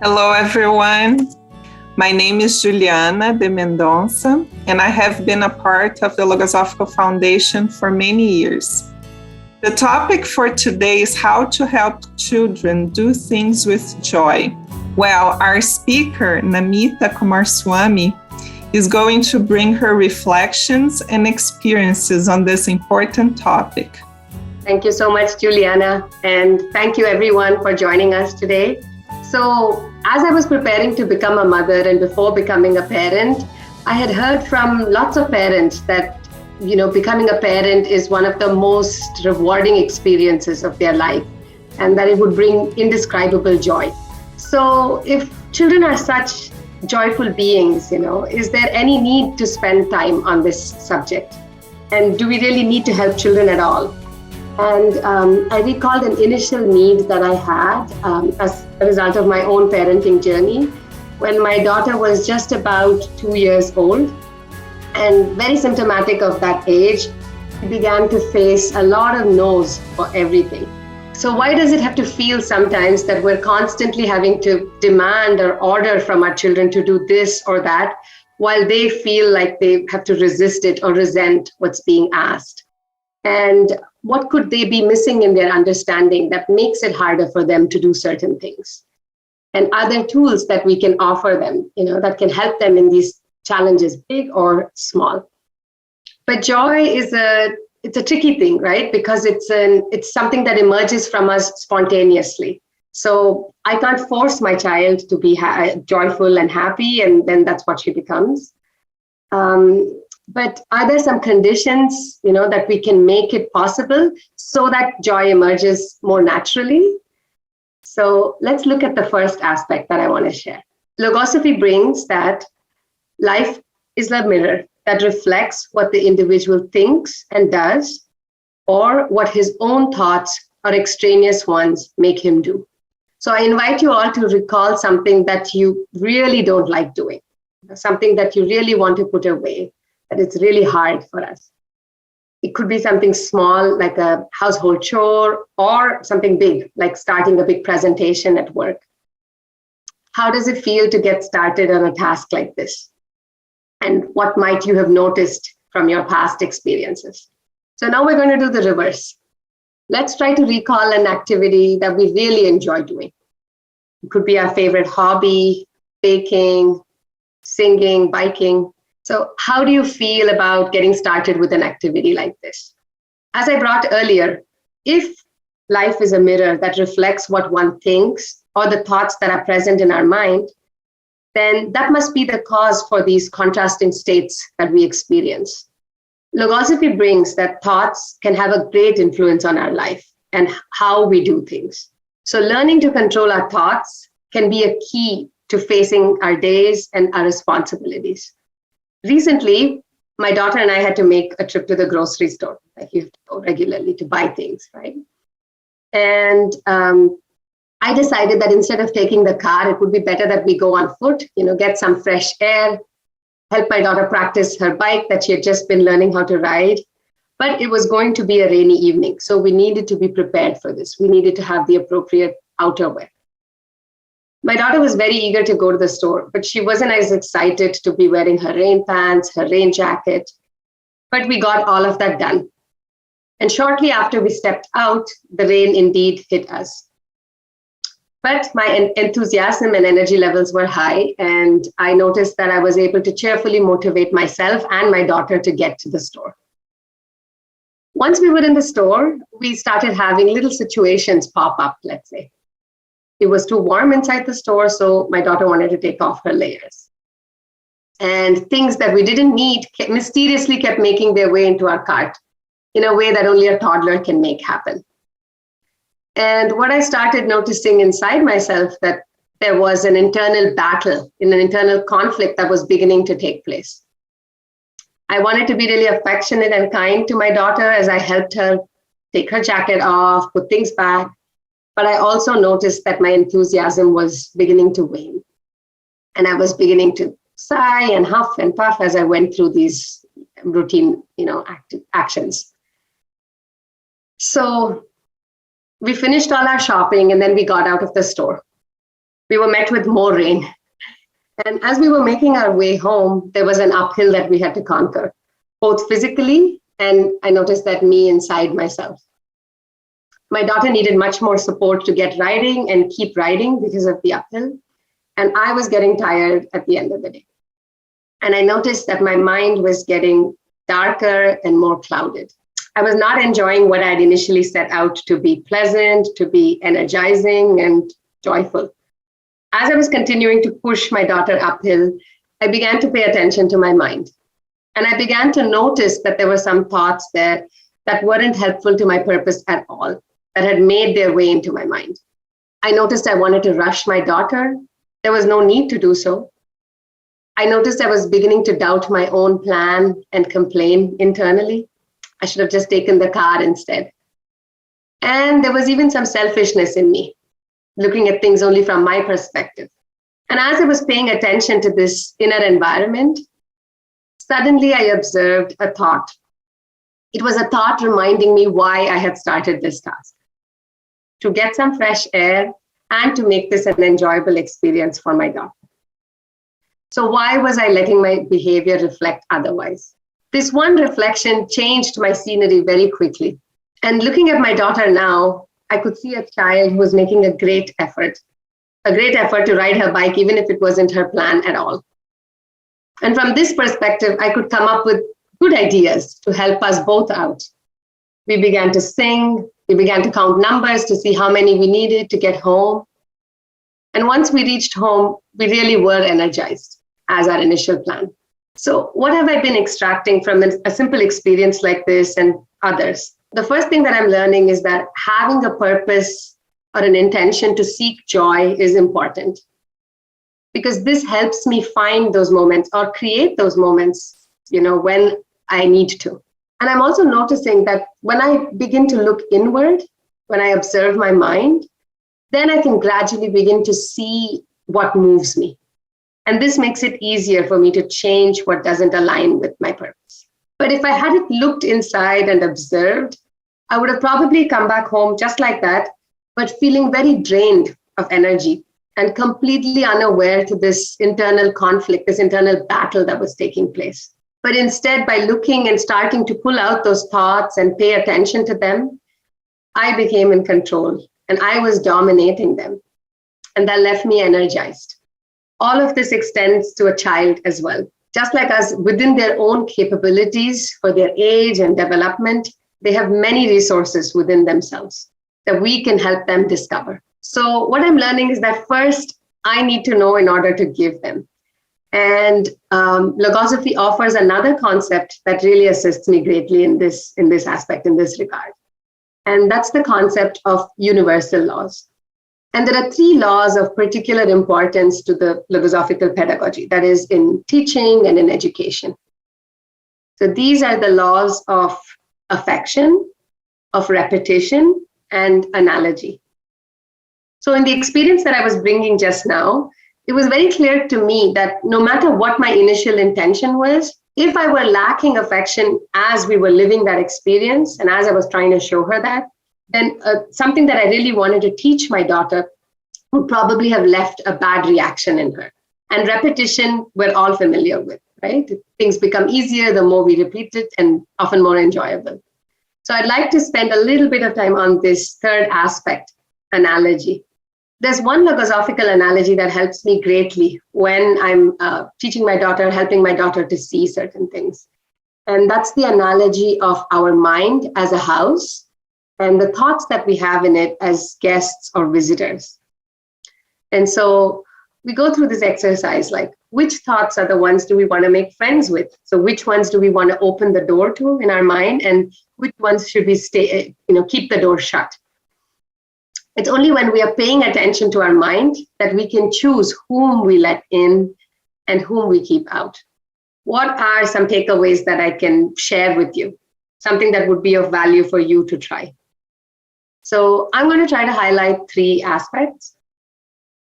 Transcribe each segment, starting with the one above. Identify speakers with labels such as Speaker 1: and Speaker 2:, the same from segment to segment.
Speaker 1: Hello, everyone. My name is Juliana de Mendonça, and I have been a part of the Logosophical Foundation for many years. The topic for today is how to help children do things with joy. Well, our speaker, Namita Kumaraswamy, is going to bring her reflections and experiences on this important topic.
Speaker 2: Thank you so much, Juliana, and thank you everyone for joining us today. So, as I was preparing to become a mother and before becoming a parent, I had heard from lots of parents that becoming a parent is one of the most rewarding experiences of their life and that it would bring indescribable joy. So, if children are such joyful beings, is there any need to spend time on this subject? And do we really need to help children at all? And I recalled an initial need that I had as a result of my own parenting journey when my daughter was just about 2 years old. And very symptomatic of that age, she began to face a lot of no's for everything. So why does it have to feel sometimes that we're constantly having to demand or order from our children to do this or that, while they feel like they have to resist it or resent what's being asked? And what could they be missing in their understanding that makes it harder for them to do certain things? And are there tools that we can offer them, that can help them in these challenges, big or small? But joy it's a tricky thing, right? Because it's something that emerges from us spontaneously. So I can't force my child to be joyful and happy, and then that's what she becomes. But are there some conditions, that we can make it possible so that joy emerges more naturally? So let's look at the first aspect that I want to share. Logosophy brings that life is a mirror that reflects what the individual thinks and does, or what his own thoughts or extraneous ones make him do. So I invite you all to recall something that you really don't like doing, something that you really want to put away, that it's really hard for us. It could be something small, like a household chore, or something big, like starting a big presentation at work. How does it feel to get started on a task like this? And what might you have noticed from your past experiences? So now we're going to do the reverse. Let's try to recall an activity that we really enjoy doing. It could be our favorite hobby, baking, singing, biking. So how do you feel about getting started with an activity like this? As I brought earlier, if life is a mirror that reflects what one thinks or the thoughts that are present in our mind, then that must be the cause for these contrasting states that we experience. Logosophy brings that thoughts can have a great influence on our life and how we do things. So learning to control our thoughts can be a key to facing our days and our responsibilities. Recently, my daughter and I had to make a trip to the grocery store. Like you have to go regularly to buy things, right? And I decided that instead of taking the car, it would be better that we go on foot, get some fresh air, help my daughter practice her bike that she had just been learning how to ride. But it was going to be a rainy evening, so we needed to be prepared for this. We needed to have the appropriate outerwear. My daughter was very eager to go to the store, but she wasn't as excited to be wearing her rain pants, her rain jacket. But we got all of that done. And shortly after we stepped out, the rain indeed hit us. But my enthusiasm and energy levels were high, and I noticed that I was able to cheerfully motivate myself and my daughter to get to the store. Once we were in the store, we started having little situations pop up, let's say. It was too warm inside the store, so my daughter wanted to take off her layers. And things that we didn't need mysteriously kept making their way into our cart in a way that only a toddler can make happen. And what I started noticing inside myself, that there was an internal battle, an internal conflict that was beginning to take place. I wanted to be really affectionate and kind to my daughter as I helped her take her jacket off, put things back. But I also noticed that my enthusiasm was beginning to wane. And I was beginning to sigh and huff and puff as I went through these routine, actions. So we finished all our shopping and then we got out of the store. we were met with more rain. And as we were making our way home, there was an uphill that we had to conquer, both physically, and I noticed that me inside myself. My daughter needed much more support to get riding and keep riding because of the uphill. And I was getting tired at the end of the day. And I noticed that my mind was getting darker and more clouded. I was not enjoying what I had initially set out to be pleasant, to be energizing and joyful. As I was continuing to push my daughter uphill, I began to pay attention to my mind. And I began to notice that there were some thoughts there that weren't helpful to my purpose at all, that had made their way into my mind. I noticed I wanted to rush my daughter. There was no need to do so. I noticed I was beginning to doubt my own plan and complain internally. I should have just taken the car instead. And there was even some selfishness in me, looking at things only from my perspective. And as I was paying attention to this inner environment, suddenly I observed a thought. It was a thought reminding me why I had started this task: to get some fresh air and to make this an enjoyable experience for my daughter. So why was I letting my behavior reflect otherwise? This one reflection changed my scenery very quickly. And looking at my daughter now, I could see a child who was making a great effort to ride her bike, even if it wasn't her plan at all. And from this perspective, I could come up with good ideas to help us both out. We began to sing, we began to count numbers to see how many we needed to get home. And once we reached home, we really were energized as our initial plan. So what have I been extracting from a simple experience like this and others? The first thing that I'm learning is that having a purpose or an intention to seek joy is important, because this helps me find those moments or create those moments, when I need to. And I'm also noticing that when I begin to look inward, when I observe my mind, then I can gradually begin to see what moves me. And this makes it easier for me to change what doesn't align with my purpose. But if I hadn't looked inside and observed, I would have probably come back home just like that, but feeling very drained of energy and completely unaware to this internal conflict, this internal battle that was taking place. But instead, by looking and starting to pull out those thoughts and pay attention to them, I became in control and I was dominating them. And that left me energized. All of this extends to a child as well. Just like us, within their own capabilities for their age and development, they have many resources within themselves that we can help them discover. So what I'm learning is that first, I need to know in order to give them. And Logosophy offers another concept that really assists me greatly in this aspect, in this regard. And that's the concept of universal laws. And there are 3 laws of particular importance to the logosophical pedagogy, that is in teaching and in education. So these are the laws of affection, of repetition, and analogy. So in the experience that I was bringing just now, it was very clear to me that no matter what my initial intention was, if I were lacking affection as we were living that experience and as I was trying to show her that, then something that I really wanted to teach my daughter would probably have left a bad reaction in her. And repetition, we're all familiar with, right? Things become easier the more we repeat it and often more enjoyable. So I'd like to spend a little bit of time on this third aspect, analogy. There's one logosophical analogy that helps me greatly when I'm teaching my daughter, helping my daughter to see certain things. And that's the analogy of our mind as a house and the thoughts that we have in it as guests or visitors. And so we go through this exercise, like which thoughts are the ones do we want to make friends with? So which ones do we want to open the door to in our mind, and which ones should we keep the door shut? It's only when we are paying attention to our mind that we can choose whom we let in and whom we keep out. What are some takeaways that I can share with you? Something that would be of value for you to try. So I'm going to try to highlight 3 aspects.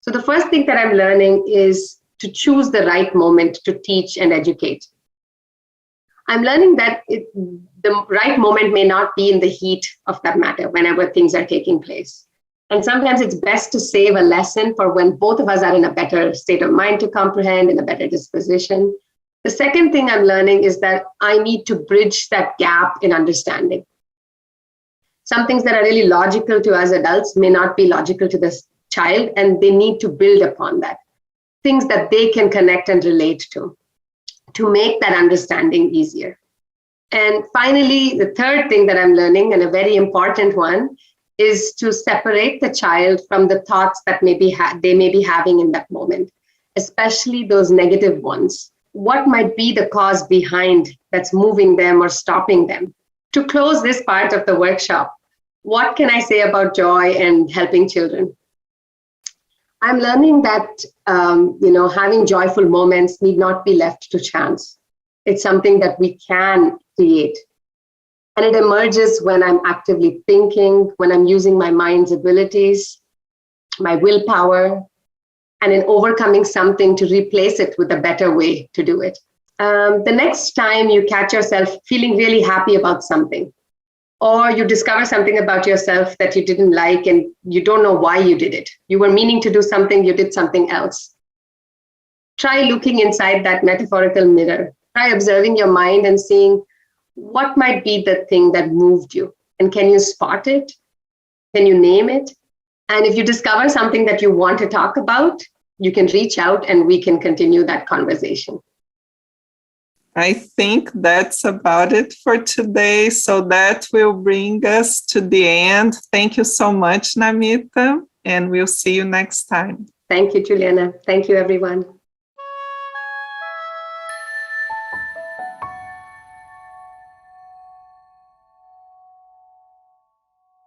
Speaker 2: So the first thing that I'm learning is to choose the right moment to teach and educate. I'm learning that the right moment may not be in the heat of that matter, whenever things are taking place. And sometimes it's best to save a lesson for when both of us are in a better state of mind to comprehend, in a better disposition. The second thing I'm learning is that I need to bridge that gap in understanding. Some things that are really logical to us adults may not be logical to this child, and they need to build upon that. Things that they can connect and relate to make that understanding easier. And finally, the third thing that I'm learning, and a very important one, is to separate the child from the thoughts that they may be having in that moment, especially those negative ones. What might be the cause behind that's moving them or stopping them? To close this part of the workshop, what can I say about joy and helping children? I'm learning that having joyful moments need not be left to chance. It's something that we can create. And it emerges when I'm actively thinking, when I'm using my mind's abilities, my willpower, and in overcoming something to replace it with a better way to do it. The next time you catch yourself feeling really happy about something, or you discover something about yourself that you didn't like and you don't know why you did it. You were meaning to do something, you did something else. Try looking inside that metaphorical mirror. Try observing your mind and seeing what might be the thing that moved you. And can you spot it? Can you name it? And if you discover something that you want to talk about, you can reach out and we can continue that conversation.
Speaker 1: I think that's about it for today. So that will bring us to the end. Thank you so much, Namita, and we'll see you next time.
Speaker 2: Thank you, Juliana. Thank you, everyone.